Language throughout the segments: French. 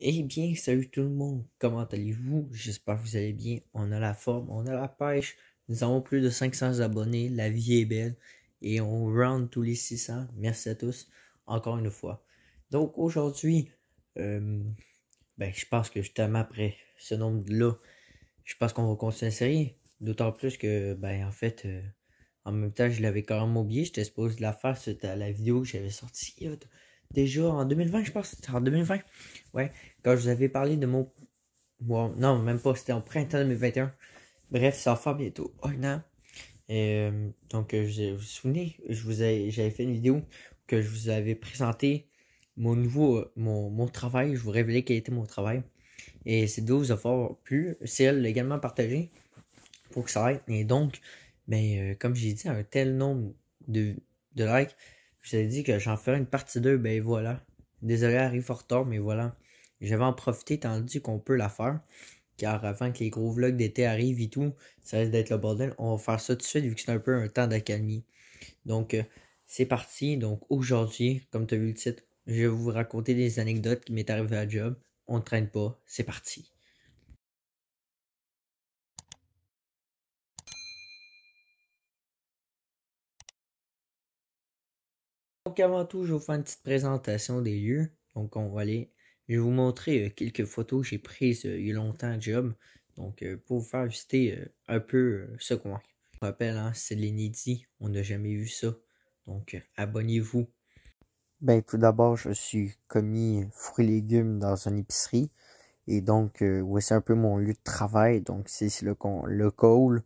Eh bien, salut tout le monde, comment allez-vous? J'espère que vous allez bien. On a la forme, on a la pêche. Nous avons plus de 500 abonnés, la vie est belle et on round tous les 600. Merci à tous, encore une fois. Donc aujourd'hui, euh, je pense que justement après ce nombre-là, je pense qu'on va continuer la série. D'autant plus que, en même temps, je l'avais carrément oublié. J'étais supposé de la faire, c'était la vidéo que j'avais sortie déjà en 2020, je pense. C'était en 2020. Ouais, quand je vous avais parlé de mon. Bon, non, même pas, c'était en printemps 2021. Bref, ça va faire bientôt un an. Vous vous souvenez, j'avais fait une vidéo que je vous avais présenté mon travail. Je vous révélais quel était mon travail. Et cette vidéo vous a fort plu. C'est elle également partagée pour que ça aille. Et donc, comme j'ai dit, un tel nombre de, de likes, je vous avais dit que j'en ferais une partie 2, ben voilà. Désolé, elle arrive en retard, mais voilà. J'avais en profité tandis qu'on peut la faire. Car avant que les gros vlogs d'été arrivent et tout, ça risque d'être le bordel. On va faire ça tout de suite vu que c'est un peu un temps d'accalmie. Donc, c'est parti. Donc, aujourd'hui, comme tu as vu le titre, je vais vous raconter des anecdotes qui m'est arrivé à la job. On ne traîne pas. C'est parti. Donc avant tout, je vais vous faire une petite présentation des lieux. Donc on va aller. Je vais vous montrer quelques photos que j'ai prises il y a longtemps à job. Donc pour vous faire visiter un peu ce coin. Je vous rappelle, hein, c'est l'inédit. On n'a jamais vu ça. Donc abonnez-vous. Ben tout d'abord, je suis commis fruits et légumes dans une épicerie. Et donc voici un peu mon lieu de travail. Donc c'est le call.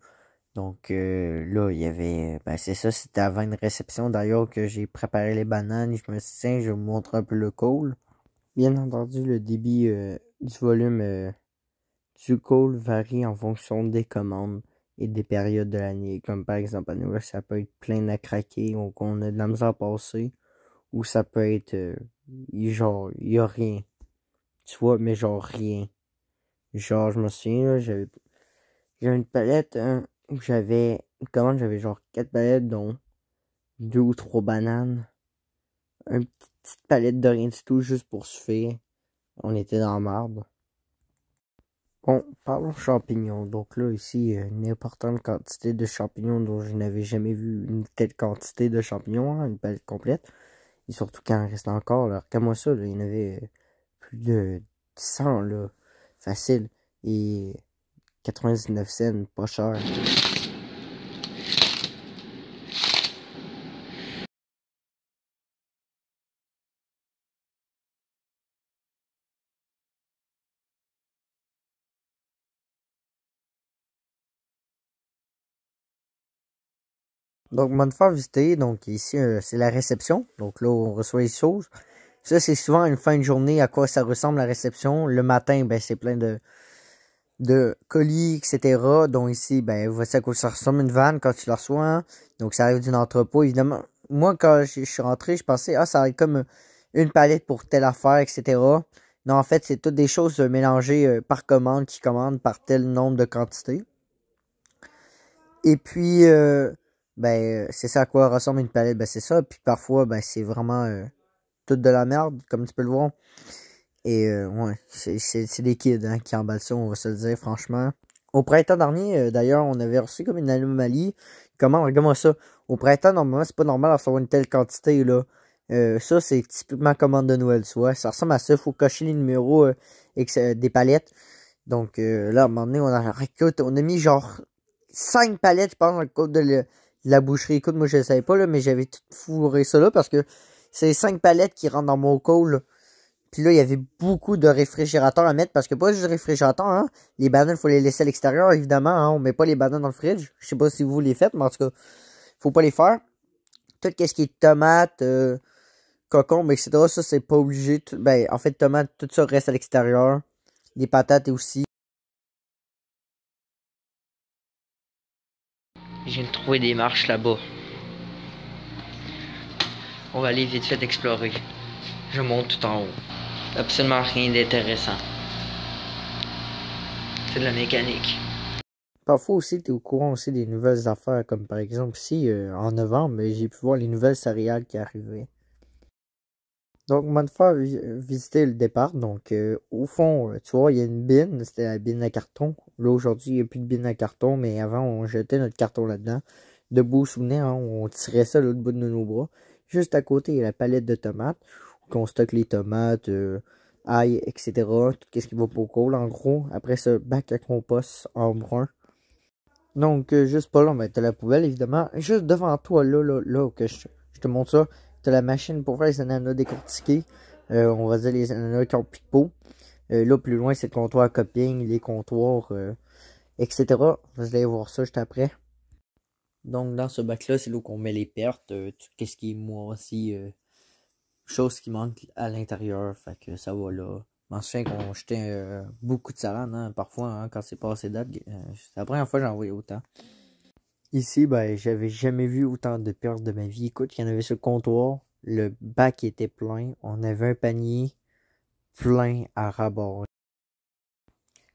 Donc là, il y avait. Ben c'est ça, c'était avant une réception d'ailleurs que j'ai préparé les bananes. Je me suis dit, tiens, je vais vous montrer un peu le call. Bien entendu, le débit du volume du call varie en fonction des commandes et des périodes de l'année. Comme par exemple, à Noël, ça peut être plein à craquer ou qu'on a de la misère à passer. Ou ça peut être genre, il y a rien. Tu vois, mais genre rien. Genre, je me souviens, là, j'avais une palette hein, où j'avais une commande, j'avais genre 4 palettes, dont 2 ou 3 bananes. Une petite palette de rien du tout, juste pour suffire. On était dans la marde. Bon, parlons champignons. Donc là, ici, une importante quantité de champignons dont je n'avais jamais vu une telle quantité de champignons, hein, une palette complète. Et surtout quand il en reste encore, alors qu'à moi ça, là, il y en avait plus de 100, là, facile. Et 99 cents, pas cher. Donc, on va te faire visiter. Donc, ici, c'est la réception. Donc, là, on reçoit les choses. Ça, c'est souvent une fin de journée à quoi ça ressemble la réception. Le matin, ben, c'est plein de colis, etc. Donc, ici, ben, voici à quoi ça ressemble une vanne quand tu la reçois. Hein. Donc, ça arrive d'un entrepôt. Évidemment, moi, quand je suis rentré, je pensais, ah, ça arrive comme une palette pour telle affaire, etc. Non, en fait, c'est toutes des choses mélangées par commande qui commandent par tel nombre de quantités. Et puis, c'est ça à quoi ressemble une palette, ben c'est ça. Puis parfois, ben c'est vraiment toute de la merde, comme tu peux le voir. Et ouais, c'est des kids hein, qui emballent ça, on va se le dire franchement. Au printemps dernier, d'ailleurs, on avait reçu comme une anomalie. Comment, regarde-moi ça. Au printemps, normalement, c'est pas normal de recevoir une telle quantité, là. Ça, c'est typiquement commande de Noël, tu vois. Ça ressemble à ça, il faut cocher les numéros des palettes. Donc là, à un moment donné, on a mis genre 5 palettes, je pense, dans le code de la boucherie. Écoute, moi, je ne savais pas, là, mais j'avais tout fourré ça là parce que c'est 5 palettes qui rentrent dans mon call. Puis là, il y avait beaucoup de réfrigérateurs à mettre parce que pas juste de réfrigérateur, hein. Les bananes, il faut les laisser à l'extérieur, évidemment. Hein, on met pas les bananes dans le fridge. Je sais pas si vous les faites, mais en tout cas, faut pas les faire. Tout ce qui est tomates, concombre, etc., ça, c'est pas obligé. Ben, en fait, tomates, tout ça reste à l'extérieur. Les patates aussi. Je viens de trouver des marches là-bas. On va aller vite fait explorer. Je monte tout en haut. Absolument rien d'intéressant. C'est de la mécanique. Parfois aussi, tu es au courant aussi des nouvelles affaires, comme par exemple ici, en novembre, j'ai pu voir les nouvelles céréales qui arrivaient. Donc, on va te faire visiter le départ. Donc, au fond, tu vois, il y a une bine. C'était la bine à carton. Là, aujourd'hui, il n'y a plus de bine à carton, mais avant, on jetait notre carton là-dedans. De beaux souvenirs, hein, on tirait ça l'autre bout de nos bras. Juste à côté, il y a la palette de tomates, où on stocke les tomates, ail, etc. Tout ce qui va pour cool, en gros. Après ça, bac à compost en brun. Donc, juste pas là, mais t'as la poubelle, évidemment. Juste devant toi, là, que je te montre ça, t'as la machine pour faire les ananas décortiqués. On va dire les ananas qui ont plus de peau. Là, plus loin, c'est le comptoir à cupping, les comptoirs, etc. Vous allez voir ça juste après. Donc, dans ce bac-là, c'est là qu'on met les pertes, tout ce qui est moisi, choses qui manquent à l'intérieur. Fait que ça va là. Je m'en souviens qu'on jetait beaucoup de salade, hein, parfois, hein, quand c'est passé date. C'est la première fois que j'en voyais autant. Ici, ben, j'avais jamais vu autant de pertes de ma vie. Écoute, il y en avait sur le comptoir. Le bac était plein. On avait un panier plein à ras-bord.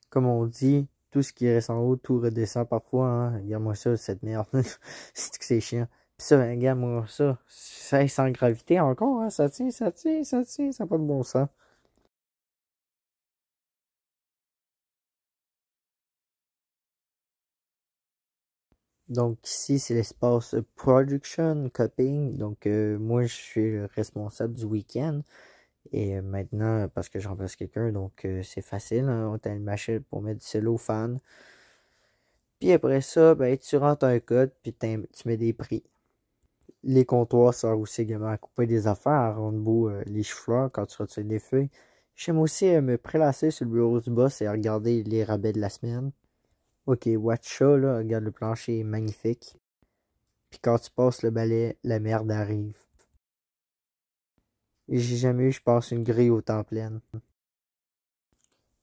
Comme on dit, tout ce qui reste en haut, tout redescend parfois, hein. Regarde-moi ça, cette merde. C'est que c'est chiant. Pis ça, regarde-moi ça. Ça est sans gravité encore, hein. Ça tient, ça tient, ça tient. Ça n'a pas de bon sens. Donc ici, c'est l'espace Production Cupping. Donc moi, je suis le responsable du week-end. Et maintenant, parce que je remplace quelqu'un, donc c'est facile, hein, on a une machine pour mettre du cellophane. Puis après ça, ben, tu rentres un code, puis tu mets des prix. Les comptoirs servent aussi également à couper des affaires, à rendre beau les chou-fleurs quand tu retires des feuilles. J'aime aussi me prélasser sur le bureau du boss et regarder les rabais de la semaine. Ok, watch ça, là, regarde le plancher est magnifique. Puis quand tu passes le balai, la merde arrive. Et j'ai jamais eu, je pense, une grille autant pleine.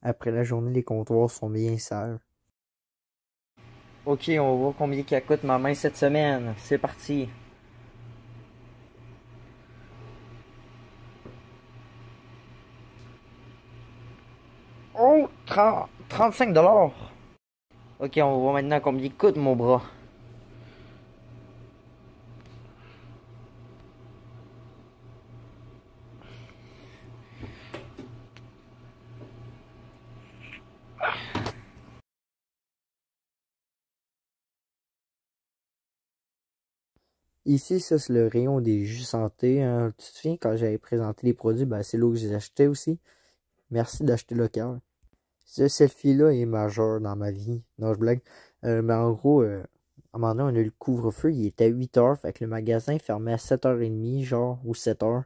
Après la journée, les comptoirs sont bien sales. Ok, on va voir combien qu'elle coûte ma main cette semaine. C'est parti. Oh, 35 $. Ok, on va voir maintenant combien coûte mon bras. Ici, ça, c'est le rayon des jus santé, hein. Tu te souviens, quand j'avais présenté les produits, ben, c'est là que je les achetais aussi. Merci d'acheter local. Ce selfie-là est majeur dans ma vie. Non, je blague. Mais en gros, à un moment donné, on a eu le couvre-feu, il était à 8 h. Fait que le magasin fermait à 7h30, genre, ou 7 h.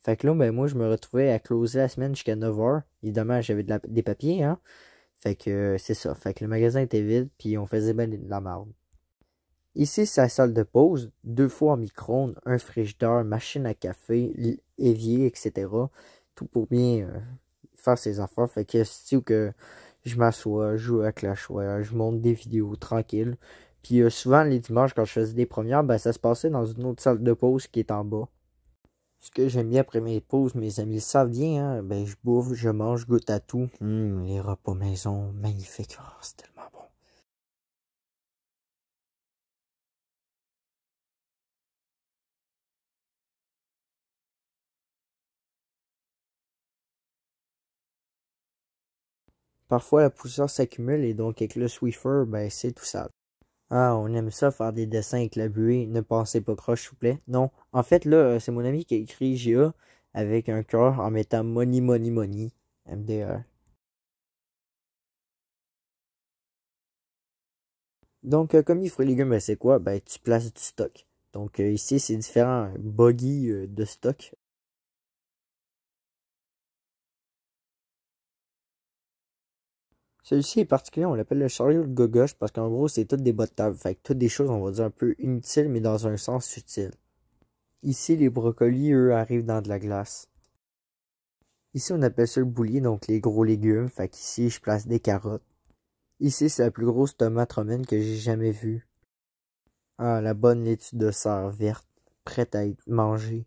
Fait que là, ben, moi, je me retrouvais à closer la semaine jusqu'à 9 h. Évidemment, j'avais des papiers, hein. Fait que c'est ça. Fait que le magasin était vide, puis on faisait ben de la merde. Ici, c'est la salle de pause, 2 fois en micro-ondes, un frigidaire, machine à café, évier, etc. Tout pour bien faire ses affaires. Fait que c'est que je m'assois, je joue à Clash Royale, je monte des vidéos tranquilles. Puis souvent, les dimanches, quand je faisais des premières, ben, ça se passait dans une autre salle de pause qui est en bas. Ce que j'aime bien après mes pauses, mes amis le savent bien, hein, ben, je bouffe, je mange, je goûte à tout. Les repas maison, magnifiques. Oh, c'est tellement bon. Parfois, la poussière s'accumule et donc avec le Swiffer, ben, c'est tout ça. Ah, on aime ça faire des dessins avec la buée. Ne pensez pas croche, s'il vous plaît. Non. En fait, là, c'est mon ami qui a écrit GA avec un cœur en mettant money, money, money. MDR. Donc, comme il fruits et légumes, ben, c'est quoi? Ben, tu places du stock. Donc, ici, c'est différents buggy de stock. Celui-ci est particulier, on l'appelle le chariot de gogoche parce qu'en gros, c'est toutes des bas de table. Fait que toutes des choses, on va dire, un peu inutiles, mais dans un sens utile. Ici, les brocolis, eux, arrivent dans de la glace. Ici, on appelle ça le boulier, donc les gros légumes. Fait qu'ici, je place des carottes. Ici, c'est la plus grosse tomate romaine que j'ai jamais vue. Ah, la bonne laitue de serre verte, prête à être mangée.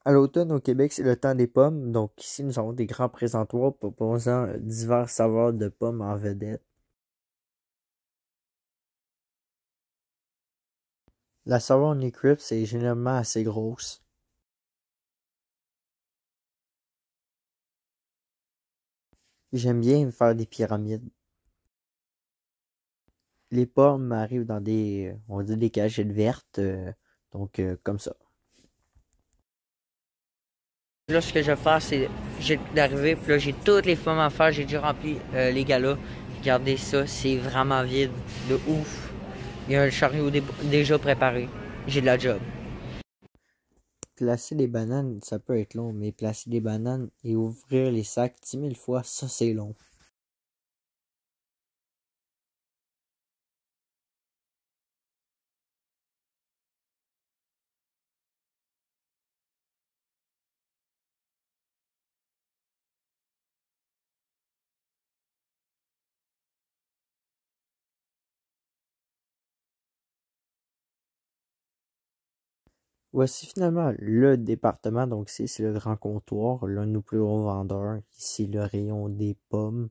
À l'automne, au Québec, c'est le temps des pommes. Donc ici, nous avons des grands présentoirs proposant divers saveurs de pommes en vedette. La Saroni Crypt est généralement assez grosse. J'aime bien faire des pyramides. Les pommes arrivent dans on dit des cagettes vertes, donc comme ça. Là, ce que je vais faire, c'est j'ai d'arriver, puis là, j'ai toutes les pommes à faire. J'ai déjà rempli les galas. Regardez ça, c'est vraiment vide, de ouf. Il y a un chariot déjà préparé. J'ai de la job. Placer des bananes, ça peut être long, mais placer des bananes et ouvrir les sacs 10 000 fois, ça c'est long. Voici finalement le département. Donc ici, c'est le grand comptoir, l'un de nos plus gros vendeurs. Ici, le rayon des pommes.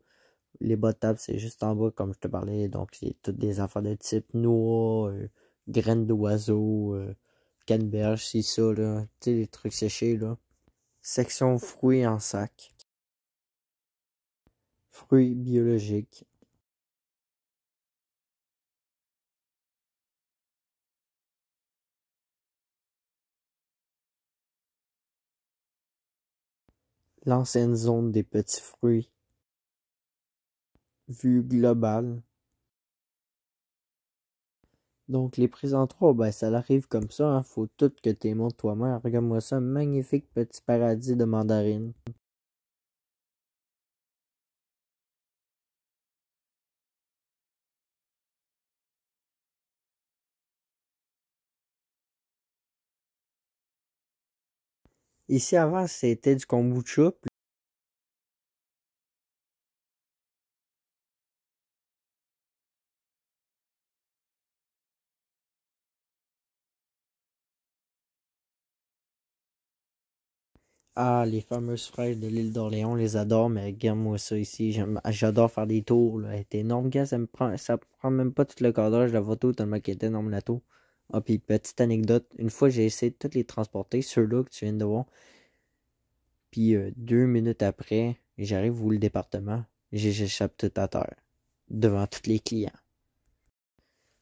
Les bas de table, c'est juste en bas, comme je te parlais. Donc, c'est toutes des affaires de type noix, graines d'oiseaux, canneberge, c'est ça, là. Tu sais, les trucs séchés, là. Section fruits en sac. Fruits biologiques. L'ancienne zone des petits fruits. Vue globale. Donc, les présentoirs, ben, ça arrive comme ça, hein. Faut tout que tu montres toi-même. Regarde-moi ça, magnifique petit paradis de mandarines. Ici, avant, c'était du kombucha. Ah, les fameuses fraises de l'île d'Orléans, on les adore, mais regarde-moi ça ici. J'adore faire des tours, là. Elle est énorme, gars. Ça prend même pas tout le cadrage de la photo tellement qu'elle est énorme la tour. Ah, puis petite anecdote, une fois j'ai essayé de toutes les transporter, ceux-là que tu viens de voir. Puis 2 minutes après, j'arrive où le département, j'échappe tout à terre. Devant tous les clients.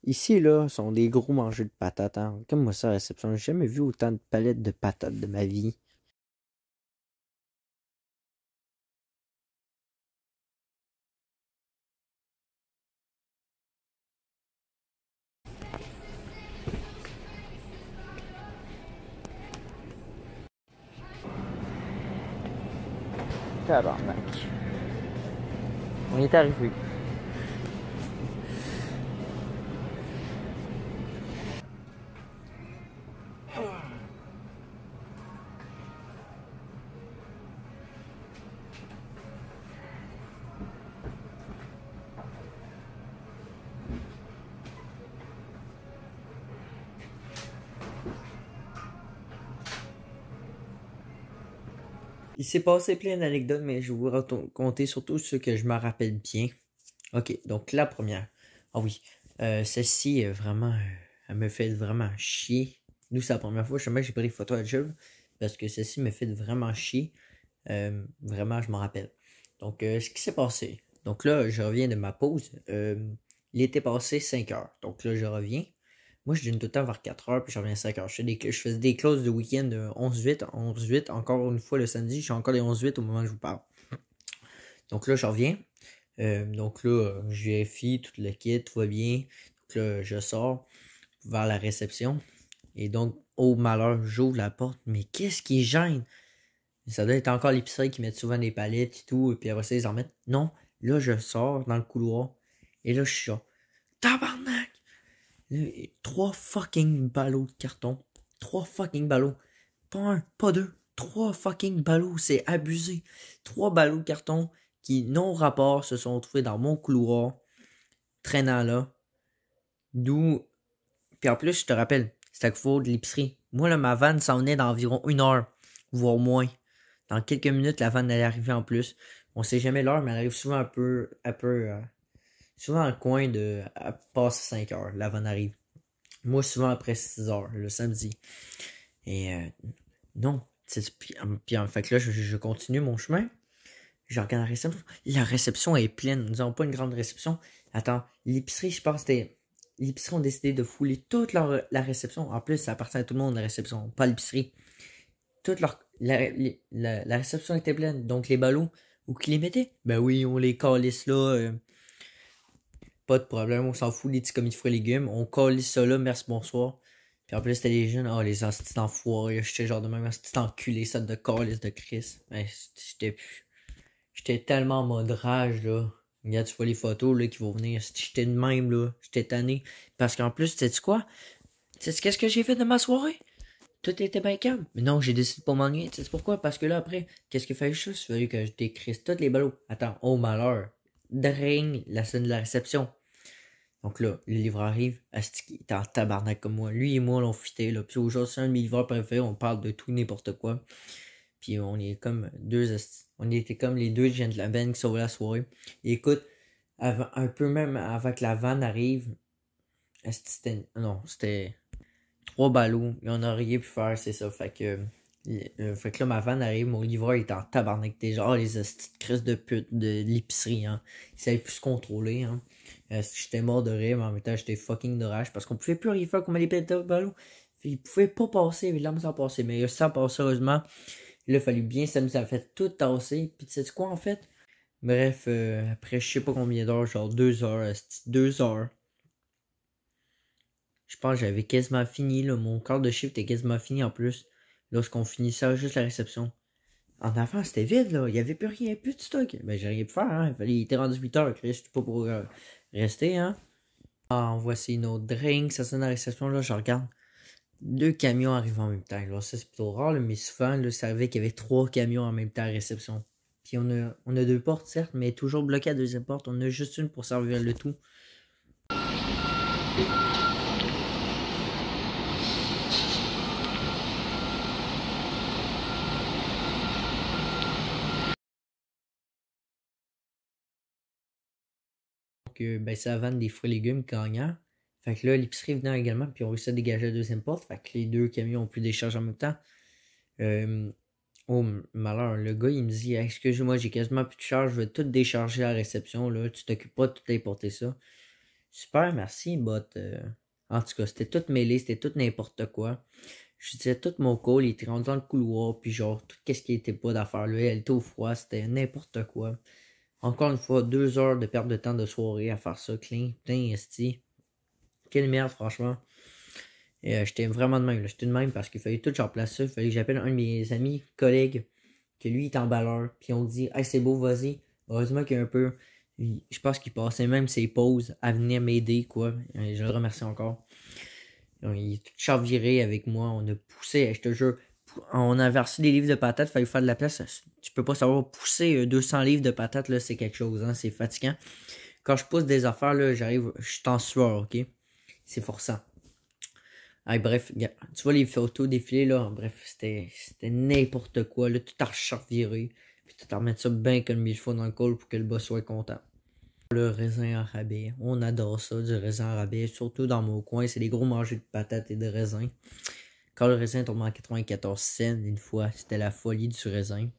Ici, là, sont des gros mangeurs de patates, hein. Comme moi ça à la réception, j'ai jamais vu autant de palettes de patates de ma vie. Tabarnak. On est arrivé. Il s'est passé plein d'anecdotes, mais je vais vous raconter surtout ceux que je me rappelle bien. Ok, donc la première. Ah oui, celle-ci, vraiment, elle me fait vraiment chier. Nous, c'est la première fois, j'ai pris des photos à job, parce que celle-ci me fait vraiment chier. Vraiment, je m'en rappelle. Donc, ce qui s'est passé. Donc là, je reviens de ma pause. Il était passé 5 heures. Donc là, je reviens. Moi, je dîne tout le temps vers 4 heures, puis je reviens à 5 heures. Je faisais des clauses de week-end de 11-8. 11-8, encore une fois le samedi. Je suis encore les 11-8 au moment où je vous parle. Donc là, je reviens. Donc là, je vérifie tout le kit, tout va bien. Donc là, je sors vers la réception. Et donc, au malheur, j'ouvre la porte. Mais qu'est-ce qui gêne? Ça doit être encore l'épicerie qui met souvent des palettes et tout. Et puis après ça, ils en mettent. Non, là, je sors dans le couloir. Et là, je suis là. Tabarnak! Là, 3 fucking ballots de carton. 3 fucking ballots. Pas un, pas deux. 3 fucking ballots. C'est abusé. 3 ballots de carton qui, non rapport, se sont trouvés dans mon couloir. Traînant là. D'où. Puis en plus, je te rappelle, c'était à cause de l'épicerie. Moi, là, ma vanne s'en venait d'environ 1 heure. Voire moins. Dans quelques minutes, la vanne allait arriver en plus. On sait jamais l'heure, mais elle arrive souvent souvent dans le coin de, à passer 5 heures, la vanne arrive. Moi, souvent après 6 heures, le samedi. Et non. Puis en fait que là, je continue mon chemin. Je regarde la réception. La réception est pleine. Nous n'avons pas une grande réception. Attends, l'épicerie, je pense que c'était. L'épicerie ont décidé de fouler toute la réception. En plus, ça appartient à tout le monde, la réception, pas l'épicerie. Toute la réception était pleine. Donc les ballots, où qu'ils les mettaient? Ben oui, on les calisse là. Pas de problème, on s'en fout, les petits commis de fruits et légumes. On calisse ça là, merci, bonsoir. Puis en plus, c'était les jeunes. Oh, les hosties d'enfoirés. J'étais genre de même, hosties enculé, ça de calice de Chris. Ben, j'étais tellement en mode rage, là. Regarde, tu vois les photos, là, qui vont venir. J'étais de même, là. J'étais tanné. Parce qu'en plus, sais-tu quoi? Sais-tu qu'est-ce que j'ai fait de ma soirée? Tout était bien calme. Mais non, j'ai décidé de pas m'ennuyer. Sais-tu pourquoi? Parce que là, après, qu'est-ce qu'il fallait juste? Il fallait que je décrisse tous les ballots. Attends, oh malheur. Dring, la scène de la réception. Donc là, le livreur arrive, il est en tabarnak comme moi. Lui et moi, l'on fitait, là. Puis aujourd'hui, c'est un de mes livreurs préférés, on parle de tout, n'importe quoi. Puis on est comme on était comme les deux gentlemen qui sauvaient la soirée. Et écoute, un peu même avant que la vanne arrive, c'était 3 ballots. Et on n'a rien pu faire, c'est ça. Fait que là, ma vanne arrive, mon livreur il est en tabarnak. T'es genre les petites crises de pute de l'épicerie, hein. Il savait plus se contrôler, hein. J'étais mort de rire, mais en même temps, j'étais fucking de rage parce qu'on pouvait plus rien faire comme les péter de ballons. Il pouvait pas passer, il avait de la misère à passer. Mais ça passe heureusement. Là, il a fallu bien s'amuser à faire tout tasser. Puis tu sais quoi en fait? Bref, après je sais pas combien d'heures, genre 2 heures, 2 heures. Je pense que j'avais quasiment fini, là. Mon quart de chiffre était quasiment fini en plus. Lorsqu'on finissait juste la réception. En avant, c'était vide, là. Il y avait plus rien, plus de stock. Ben, j'ai rien pu faire, hein. Il était rendu 8 heures, Chris. J'étais pas pour rester, hein. Ah, voici une autre drink. Ça sonne à la réception, là. Je regarde. 2 camions arrivent en même temps. Là, ça, c'est plutôt rare, là, mais souvent, là, ça arrivait qu'il y avait 3 camions en même temps à la réception. Puis on a 2 portes, certes, mais toujours bloqué à la deuxième porte. On a juste une pour servir le tout. Donc, ben, ça vend des fruits et légumes gagnants. Fait que là, l'épicerie venait également, puis on réussit à dégager la deuxième porte. Fait que les 2 camions ont pu décharger en même temps. Oh, malheur, le gars, il me dit, excuse-moi, j'ai quasiment plus de charge, je vais tout décharger à la réception, là. Tu t'occupes pas de tout importer ça. Super, merci, but, en tout cas, c'était tout mêlé, c'était tout n'importe quoi. Je disais, tout mon call, il était rendu dans le couloir, puis genre, tout ce qui était pas d'affaires là, elle était au froid, c'était n'importe quoi. Encore une fois, 2 heures de perte de temps de soirée à faire ça, clean. Putain, esti. Quelle merde, franchement. Et j'étais vraiment de même, là. J'étais de même parce qu'il fallait tout genre placer ça. Il fallait que j'appelle un de mes amis, collègues, que lui, il est emballeur. Puis on dit, hey, c'est beau, vas-y. Heureusement qu'il y a un peu. Je pense qu'il passait même ses pauses à venir m'aider, quoi. Je le remercie encore. Il est tout chaviré avec moi. On a poussé, je te jure. On a versé des livres de patates, il fallait faire de la place. Tu peux pas savoir pousser 200 livres de patates, là, c'est quelque chose, hein. C'est fatigant. Quand je pousse des affaires, là, j'arrive, je suis en sueur, ok? C'est forçant. Ah, bref, tu vois les photos défilées, là, bref, c'était n'importe quoi, là, tout à rechaviré. Puis tout à remettre ça bien comme il faut dans le col pour que le boss soit content. Le raisin en rabais, on adore ça, du raisin en rabais, surtout dans mon coin, c'est des gros mangers de patates et de raisin. Quand le raisin tombait en 94 cents, une fois, c'était la folie du raisin.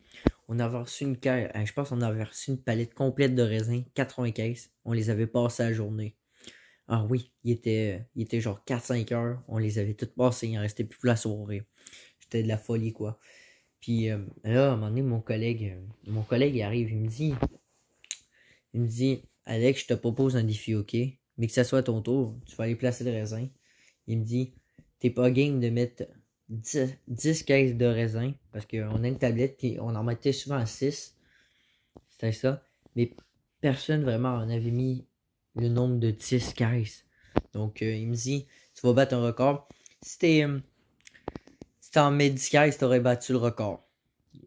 On avait reçu je pense qu'on avait reçu une palette complète de raisins, 95. On les avait passés à la journée. Ah oui, il était genre 4-5 heures. On les avait toutes passées, il en restait plus pour la soirée. C'était de la folie, quoi. Puis là, à un moment donné, mon collègue il arrive, il me dit, Alex, je te propose un défi, ok? Mais que ça soit à ton tour, tu vas aller placer le raisin. Il me dit, t'es pas game de mettre 10 caisses de raisin, parce qu'on a une tablette, puis on en mettait souvent à 6. C'était ça. Mais personne vraiment en avait mis le nombre de 10 caisses. Donc, il me dit, tu vas battre un record. Si t'en mets 10 caisses, t'aurais battu le record.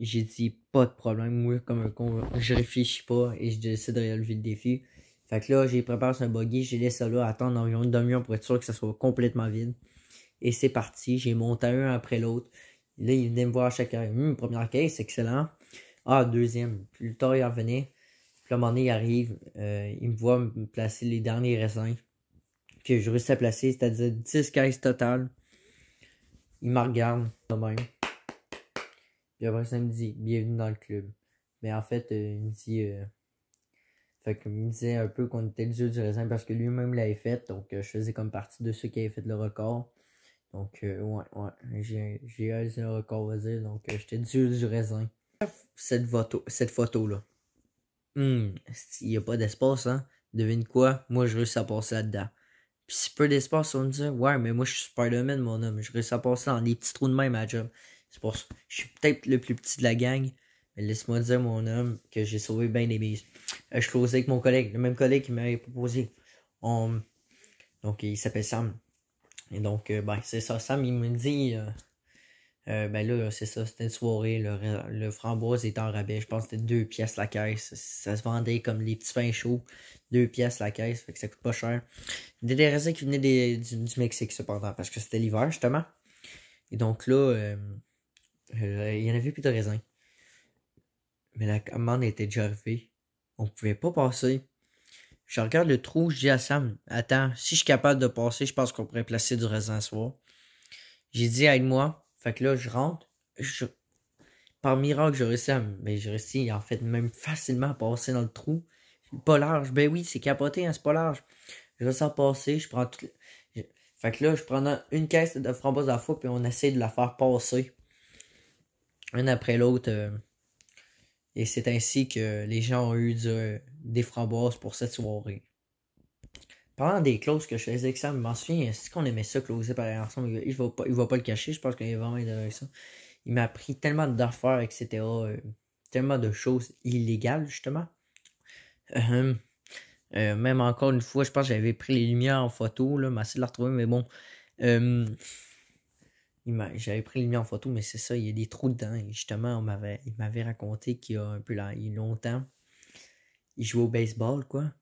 J'ai dit, pas de problème. Moi, comme un con, je réfléchis pas et je décide de relever le défi. Fait que là, j'ai préparé un buggy, j'ai laissé ça là, attendre environ une demi-heure pour être sûr que ça soit complètement vide. Et c'est parti, j'ai monté un après l'autre. Là, il venait me voir à chaque heure. Première caisse, excellent. Ah, deuxième. Plus tard, il revenait. Puis à un moment donné, il arrive. Il me voit me placer les derniers raisins. que je réussis à placer, c'est-à-dire 10 caisses totales. Il me regarde de même. Puis après ça, il me dit bienvenue dans le club. Mais en fait, il me dit. Fait qu'il me disait un peu qu'on était le dieu du raisin parce que lui-même l'avait fait. Donc je faisais comme partie de ceux qui avaient fait le record. Donc ouais, j'ai réalisé le record, on va dire. Donc j'étais dieu du raisin. Cette photo-là. Il n'y a pas d'espace, hein. Devine quoi? Moi, je réussis à passer là-dedans. Puis si peu d'espace, on me dit, ouais, mais moi, je suis Spider-Man, mon homme. Je réussis à passer dans des petits trous de même à job. C'est pour ça. Je suis peut-être le plus petit de la gang. Mais laisse-moi dire, mon homme, que j'ai sauvé bien des bises. Je closais avec mon collègue, le même collègue qui m'avait proposé. Donc, il s'appelle Sam. Et donc, ben, c'est ça. Sam, il me dit, ben là, c'est ça, c'était une soirée, le framboise était en rabais, je pense que c'était 2 pièces la caisse, ça se vendait comme les petits pains chauds, 2 pièces la caisse, fait que ça coûte pas cher. Des raisins qui venaient du Mexique cependant, parce que c'était l'hiver justement, et donc là, il y en avait plus de raisins, mais la commande était déjà arrivée, on pouvait pas passer. Je regarde le trou, je dis à Sam, attends, si je suis capable de passer, je pense qu'on pourrait placer du raisin ce soir. J'ai dit aide-moi. Fait que là, je rentre. Par miracle, j'ai réussi en fait même facilement à passer dans le trou. Pas large. Ben oui, c'est capoté, hein, c'est pas large. Je réussis à passer, je prends tout. Fait que là, je prends une caisse de framboises à la fois, puis on essaie de la faire passer. Une après l'autre. Et c'est ainsi que les gens ont eu des framboises pour cette soirée. Parlant des closes que je faisais avec ça, je m'en souviens, est-ce qu'on aimait ça closer par ensemble? Il va pas le cacher, je pense qu'il est vraiment avec ça. Il m'a appris tellement d'affaires, etc. Tellement de choses illégales, justement. Même encore une fois, je pense que j'avais pris les lumières en photo, là, mais essayé de la retrouver, mais bon. J'avais pris les lumières en photo, mais c'est ça, il y a des trous dedans. Et justement, il m'avait raconté qu'il y a un peu il y a longtemps, il jouait au baseball, quoi.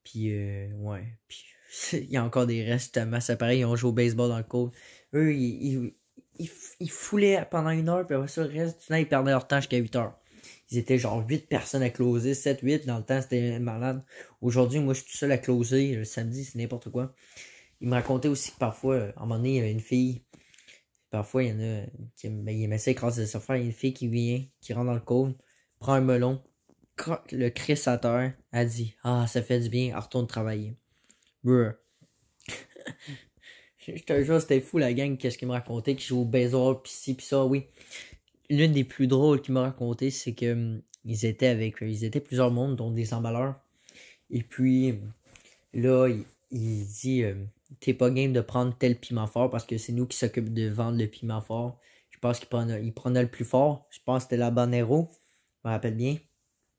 Puis, ouais. Puis, il y a encore des restes, justement. C'est pareil, ils ont joué au baseball dans le cours. Eux, ils foulaient pendant 1 heure, puis après ça, le reste du temps, ils perdaient leur temps jusqu'à 8 heures. Ils étaient genre 8 personnes à closer, 7, 8. Dans le temps, c'était malade. Aujourd'hui, moi, je suis tout seul à closer. Le samedi, c'est n'importe quoi. Il me racontait aussi que parfois, à un moment donné, il y avait une fille. Parfois, il y en a qui aimaient ça écraser des affaires. Il y a une fille qui vient, qui rentre dans le code, prend un melon, le crisse à terre, elle dit ah, ça fait du bien, elle retourne travailler. Bruh. Je te jure, c'était fou la gang, qu'est-ce qu'il me racontait, qui joue au baseball, pis ci, pis ça, oui. L'une des plus drôles qu'il m'a raconté, c'est que ils étaient plusieurs mondes, dont des emballeurs. Et puis, là, il dit t'es pas game de prendre tel piment fort parce que c'est nous qui s'occupent de vendre le piment fort. Je pense qu'il prenait le plus fort. Je pense que c'était l'habanero. Je me rappelle bien.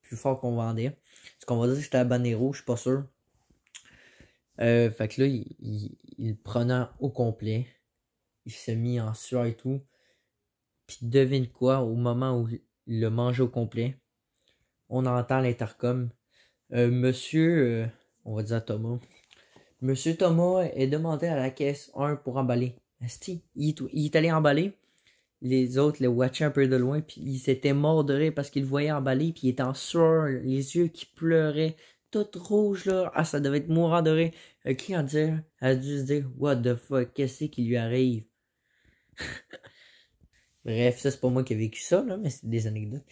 Plus fort qu'on vendait. Ce qu'on va dire que c'était l'habanero, je suis pas sûr. Fait que là, il le prenait au complet. Il s'est mis en sueur et tout. Puis devine quoi, au moment où il le mangeait au complet, on entend l'intercom. Monsieur, on va dire Thomas. Monsieur Thomas est demandé à la caisse 1 pour emballer. Asti, il est allé emballer. Les autres le watchaient un peu de loin, puis ils s'étaient morts de rire parce qu'ils le voyaient emballer, puis il était en sueur, les yeux qui pleuraient, tout rouge là. Ah, ça devait être mourant de rire. Le client a dû se dire, what the fuck, qu'est-ce qui lui arrive? Bref, ça c'est pas moi qui ai vécu ça, là, mais c'est des anecdotes.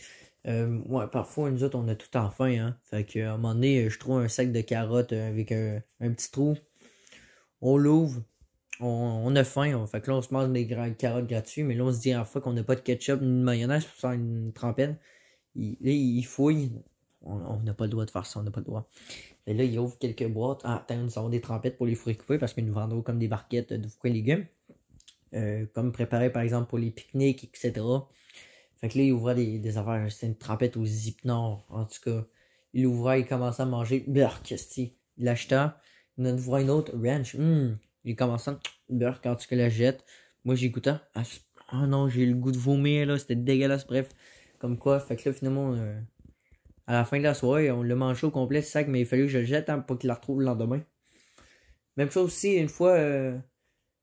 Ouais, parfois, nous autres, on a tout en faim, hein. Fait qu'à un moment donné, je trouve un sac de carottes avec un petit trou. On l'ouvre. On a faim. Fait que là, on se mange des carottes gratuites. Mais là, on se dit, en fois qu'on n'a pas de ketchup ni de mayonnaise pour faire une trempette. Il fouille. On n'a pas le droit de faire ça. On n'a pas le droit. Et là, il ouvre quelques boîtes. Ah, attends, nous avons des trempettes pour les fruits coupés parce qu'ils nous vendront comme des barquettes de fruits et légumes. Comme préparé, par exemple, pour les pique-niques, etc. Fait que là, il ouvrait des affaires. C'était une trempette au Zip Nord, en tout cas. Il ouvrait, il commençait à manger. Il l'acheta. Il en ouvrait une autre. Ranch. Il commençait à burk, en tout cas, la jette. Moi, j'ai goûté. Ah non, j'ai eu le goût de vomir, là. C'était dégueulasse. Bref. Comme quoi. Fait que là, finalement, à la fin de la soirée, on l'a mangé au complet, ce sac, mais il fallait que je le jette, hein, pour qu'il la retrouve le lendemain. Même chose aussi, une fois,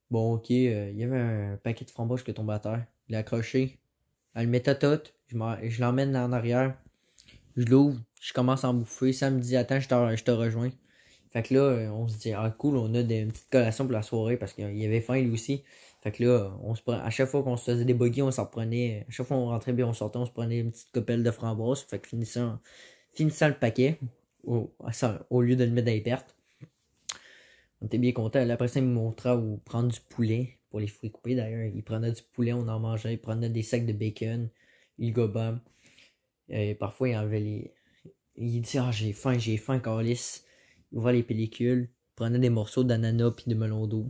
bon, ok, il y avait un paquet de framboises qui est tombé à terre. Il l'a accroché. Elle le met à tout. Je l'emmène en arrière. Je l'ouvre. Je commence à en bouffer. Ça me dit, attends, je te rejoins. Fait que là, on se dit, ah cool, on a une petite collation pour la soirée parce qu'il y avait faim lui aussi. Fait que là, à chaque fois qu'on se faisait des buggy, on s'en prenait. À chaque fois qu'on rentrait bien, on sortait, on se prenait une petite copelle de framboise. Fait que finissant le paquet, au lieu de le mettre dans les pertes, on était bien contents. Là, après ça, il me montrait où prendre du poulet pour les fruits coupés d'ailleurs. Il prenait du poulet, on en mangeait. Il prenait des sacs de bacon, il goba. Et parfois, il enlevait les. Il dit, ah, j'ai faim, câlisse. Il ouvrait les pellicules, il prenait des morceaux d'ananas puis de melon d'eau.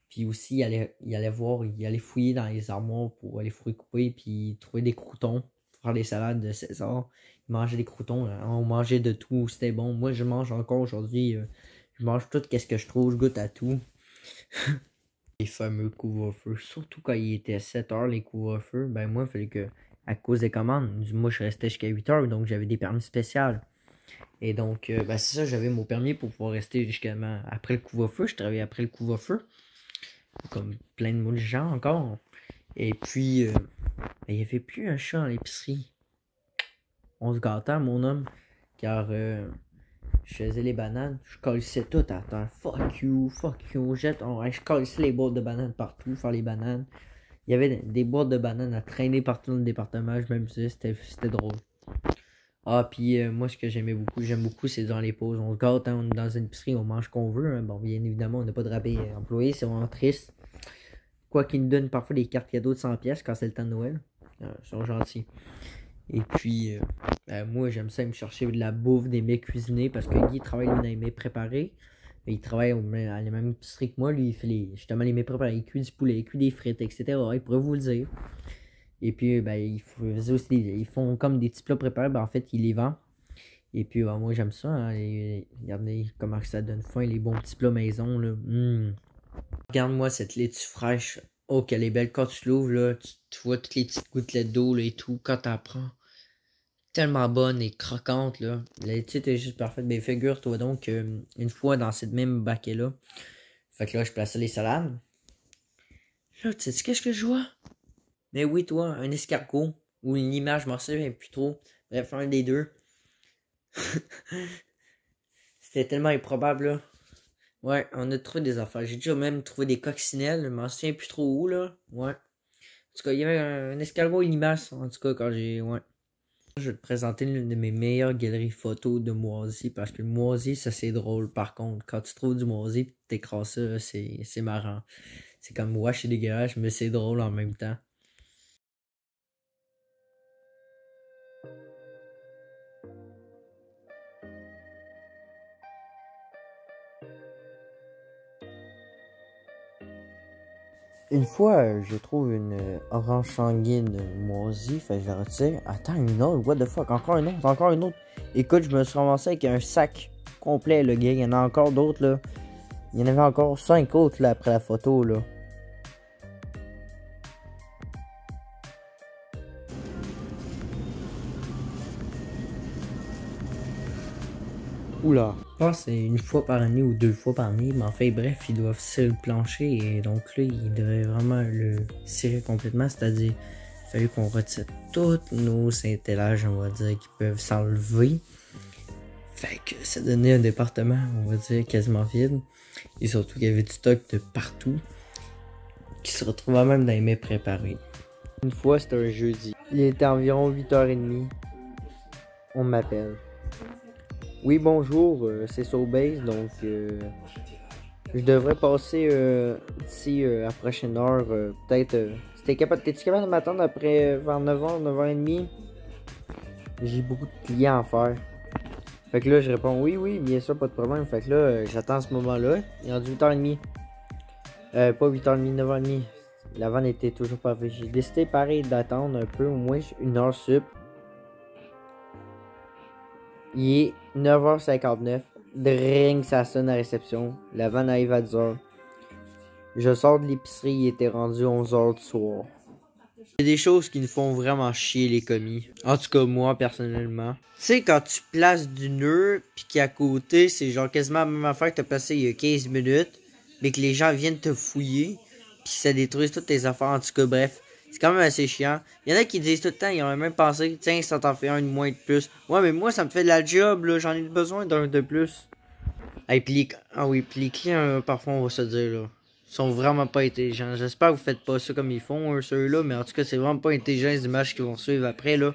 Puis aussi, il allait fouiller dans les armoires pour les fruits coupés, puis trouver des croutons, pour faire des salades de César. Il mangeait des croutons, hein. On mangeait de tout, c'était bon. Moi, je mange encore aujourd'hui, je mange tout ce que je trouve, je goûte à tout. Les fameux couvre-feu, surtout quand il était 7 heures, les couvre-feux, ben moi, il fallait que, à cause des commandes, moi, je restais jusqu'à 8 heures, donc j'avais des permis spéciaux. Et donc, ben c'est ça, j'avais mon permis pour pouvoir rester jusqu'à après le couvre-feu. Je travaillais après le couvre-feu. Comme plein de gens encore. Et puis, ben, il n'y avait plus un chat à l'épicerie. On se gâtait, mon homme. Car je faisais les bananes. Je colissais tout à terre. Fuck you, jette. Je colissais les boîtes de bananes partout, faire les bananes. Il y avait des boîtes de bananes à traîner partout dans le département. Je m'amusais, c'était drôle. Ah, puis moi, ce que j'aime beaucoup, c'est dans les pauses. On se gâte, hein, on est dans une épicerie, on mange ce qu'on veut. Hein. Bon, bien évidemment, on n'a pas de rabais employé, c'est vraiment triste. Quoi qu'ils nous donnent parfois des cartes cadeaux de 100$ quand c'est le temps de Noël. Ils sont gentils. Et puis, moi, j'aime ça me chercher de la bouffe, des mets cuisinés, parce que Guy travaille lui, dans les mets préparés. Il travaille à la même épicerie que moi. Lui, il fait justement les mets préparés. Il cuit du poulet, il cuit des frites, etc. Il pourrait vous le dire. Et puis, ben, ils font comme des petits plats préparés. Ben, en fait, ils les vendent. Et puis, ben, moi, j'aime ça. Hein, regardez comment ça donne faim, les bons petits plats maison. Là. Regarde-moi cette laitue fraîche. Oh, qu'elle est belle. Quand tu l'ouvres, là, tu vois toutes les petites gouttelettes d'eau et tout. Quand tu apprends. Tellement bonne et croquante. Là. La laitue est juste parfaite. Mais figure-toi donc une fois dans cette même baquet-là. Fait que là, je plaçais les salades. Là, tu sais qu'est-ce que je vois? Mais oui, toi, un escargot ou une image, je m'en souviens plus trop. Bref, un des deux. C'était tellement improbable, là. Ouais, on a trouvé des affaires. J'ai déjà même trouvé des coccinelles. Je m'en souviens plus trop où, là. Ouais. En tout cas, il y avait un escargot et une image. En tout cas, quand j'ai... Ouais. Je vais te présenter l'une de mes meilleures galeries photos de moisi. Parce que le moisi, ça, c'est drôle. Par contre, quand tu trouves du moisi et tu t'écrases ça, c'est marrant. C'est comme, ouais, c'est dégueulasse, mais c'est drôle en même temps. Une fois, je trouve une orange sanguine moisie, fait que je la retire. Attends, une autre, what the fuck, encore une autre. Écoute, je me suis ramassé avec un sac complet, le gars. Il y en a encore d'autres, là. Il y en avait encore 5 autres, là, après la photo, là. Oula. Je pense que c'est une fois par année ou 2 fois par année. Mais enfin, bref, ils doivent scier le plancher. Et donc là, ils devraient vraiment le cirer complètement. C'est-à-dire, il a fallu qu'on retire tous nos intéllages, on va dire, qui peuvent s'enlever. Fait que ça donnait un département, on va dire, quasiment vide. Et surtout qu'il y avait du stock de partout. Qui se retrouvait même dans les mets préparés. Une fois, c'était un jeudi. Il était environ 8h30. On m'appelle. Oui, bonjour, c'est Sobase, donc je devrais passer d'ici à la prochaine heure, peut-être. T'es-tu capable de m'attendre après vers 9h, 9h30? J'ai beaucoup de clients à faire. Fait que là, je réponds oui, bien sûr, pas de problème. Fait que là, j'attends ce moment-là. Il est rendu 8h30. Pas 8h30, 9h30. La vanne était toujours pas faite. J'ai décidé, pareil, d'attendre un peu, au moins une heure sup. Il est 9h59. Dring, ça sonne à réception. La vanne arrive à 10h. Je sors de l'épicerie, il était rendu 11h du soir. Il y a des choses qui nous font vraiment chier les commis. En tout cas, moi, personnellement. Tu sais, quand tu places du nœud, pis qu'à côté, c'est genre quasiment la même affaire que t'as placé il y a 15 minutes, mais que les gens viennent te fouiller, pis ça détruise toutes tes affaires. En tout cas, bref. C'est quand même assez chiant. Il y en a qui disent tout le temps, ils ont même pensé, tiens, ça t'en fait un de moins de plus. Ouais, mais moi, ça me fait de la job, là. J'en ai besoin d'un de plus. Hey, ah oui, puis les clients, parfois, on va se dire, là, sont vraiment pas intelligents. J'espère que vous faites pas ça comme ils font, ceux-là, mais en tout cas, c'est vraiment pas intelligent les images qui vont suivre après, là.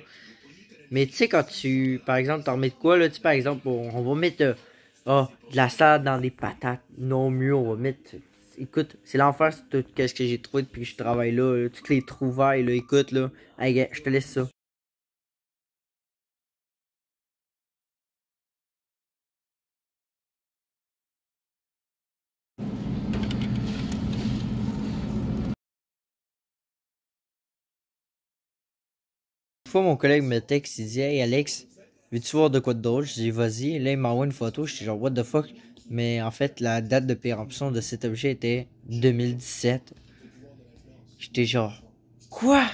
Mais tu sais, quand tu, par exemple, t'en mets de quoi, là, tu sais, par exemple, on va mettre, de la salade dans des patates. Non, mieux, on va mettre, écoute, c'est l'enfer, c'est tout, qu'est-ce que j'ai trouvé depuis que je travaille là, toutes les trouvailles, là, écoute, là. Hey, gars, je te laisse ça. Une fois, mon collègue me texte, il dit, hey, Alex, veux-tu voir de quoi de drôle? Je dis, vas-y. Là, il m'envoie une photo, je suis genre, what the fuck? Mais en fait, la date de péremption de cet objet était 2017. J'étais genre, quoi?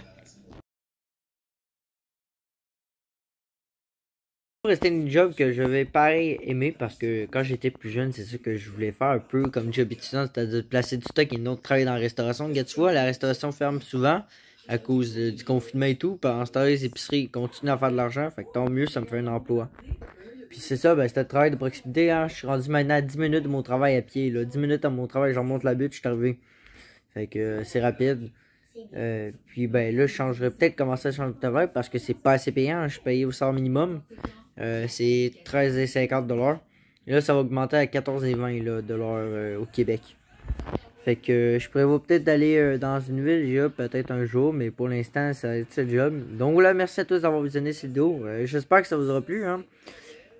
Rester une job que je vais pareil aimer parce que quand j'étais plus jeune, c'est ça que je voulais faire un peu comme job étudiant, c'est-à-dire placer du stock et non travailler dans la restauration. Regarde, tu vois, la restauration ferme souvent à cause du confinement et tout. Pendant ce temps, les épiceries continuent à faire de l'argent, fait que tant mieux, ça me fait un emploi. Puis c'est ça, ben c'était le travail de proximité, hein. Je suis rendu maintenant à 10 minutes de mon travail à pied, là. 10 minutes à mon travail, j'en monte la butte, je suis arrivé. Fait que c'est rapide. Puis ben là, je changerais peut-être commencer à changer de travail parce que c'est pas assez payant, hein. Je suis payé au salaire minimum. C'est 13,50 $. Et là, ça va augmenter à 14,20 là, dollars au Québec. Fait que je prévois peut-être d'aller dans une ville job peut-être un jour, mais pour l'instant, ça va être ce job. Donc voilà, merci à tous d'avoir visionné cette vidéo. J'espère que ça vous aura plu, hein.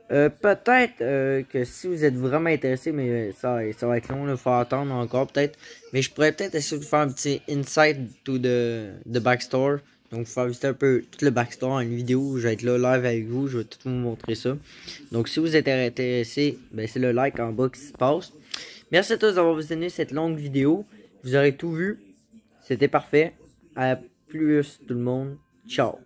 Peut-être que si vous êtes vraiment intéressé, mais ça va être long, il faut attendre encore peut-être. Mais je pourrais peut-être essayer de faire un petit insight to the backstore. Donc, faire visiter un peu tout le backstore en une vidéo où je vais être là live avec vous. Je vais tout vous montrer ça. Donc, si vous êtes intéressé, ben, c'est le like en bas qui se passe. Merci à tous d'avoir visionné cette longue vidéo. Vous aurez tout vu. C'était parfait. À plus tout le monde. Ciao.